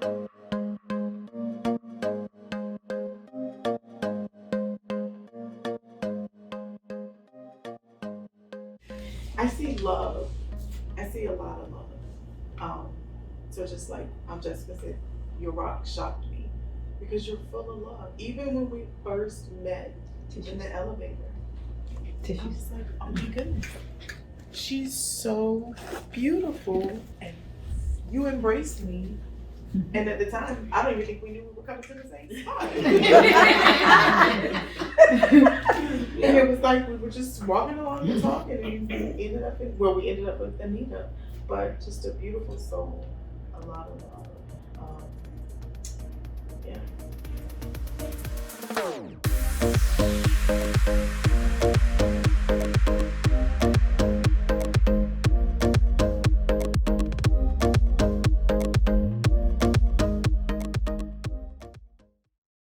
I see love. I see a lot of love. So just like Jessica said, your rock shocked me because you're full of love. Even when we first met in the elevator, I was like, oh my goodness, she's so beautiful, and you embraced me. And at the time, I don't even think we knew we were coming to the same spot. And it was like we were just walking along and talking, and we ended up with Anita, but just a beautiful soul, a lot of love.